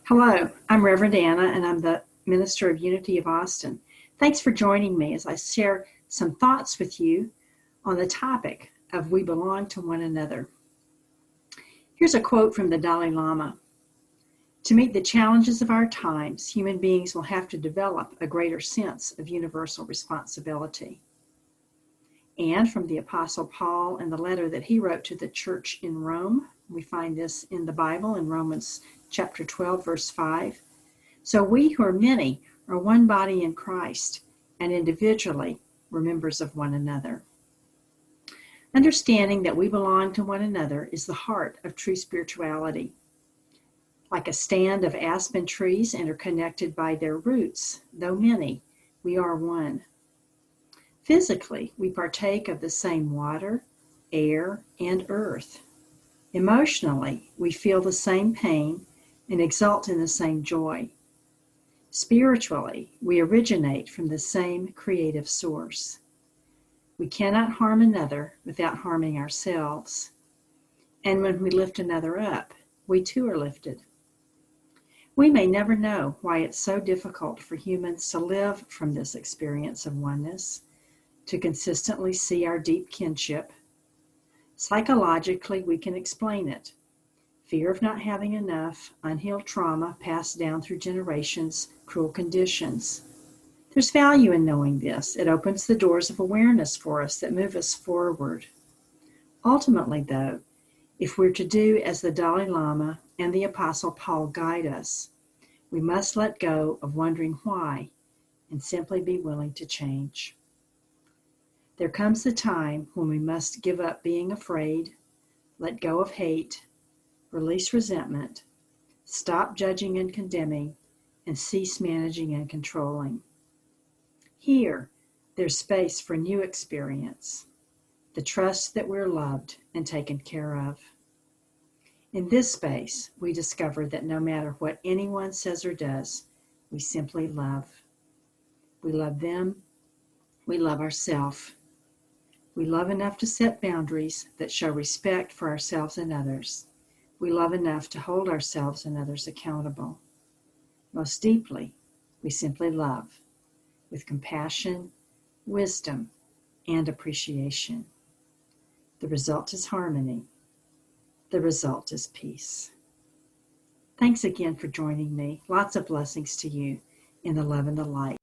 Hello, I'm Reverend Anna, and I'm the Minister of Unity of Austin. Thanks for joining me as I share some thoughts with you on the topic of we belong to one another. Here's a quote from the Dalai Lama. To meet the challenges of our times, human beings will have to develop a greater sense of universal responsibility. And from the Apostle Paul and the letter that he wrote to the church in Rome, we find this in the Bible in Romans chapter 12, verse 5. So we who are many are one body in Christ, and individually we're members of one another. Understanding that we belong to one another is the heart of true spirituality. Like a stand of aspen trees interconnected by their roots, though many, we are one. Physically, we partake of the same water, air, and earth. Emotionally, we feel the same pain and exult in the same joy. Spiritually, we originate from the same creative source. We cannot harm another without harming ourselves. And when we lift another up, we too are lifted. We may never know why it's so difficult for humans to live from this experience of oneness, to consistently see our deep kinship. Psychologically, we can explain it. Fear of not having enough, unhealed trauma passed down through generations, cruel conditions. There's value in knowing this. It opens the doors of awareness for us that move us forward. Ultimately, though, if we're to do as the Dalai Lama and the Apostle Paul guide us, we must let go of wondering why and simply be willing to change. There comes the time when we must give up being afraid, let go of hate, release resentment, stop judging and condemning, and cease managing and controlling. Here, there's space for new experience, the trust that we're loved and taken care of. In this space, we discover that no matter what anyone says or does, we simply love. We love them. We love ourselves. We love enough to set boundaries that show respect for ourselves and others. We love enough to hold ourselves and others accountable. Most deeply, we simply love with compassion, wisdom, and appreciation. The result is harmony. The result is peace. Thanks again for joining me. Lots of blessings to you in the love and the light.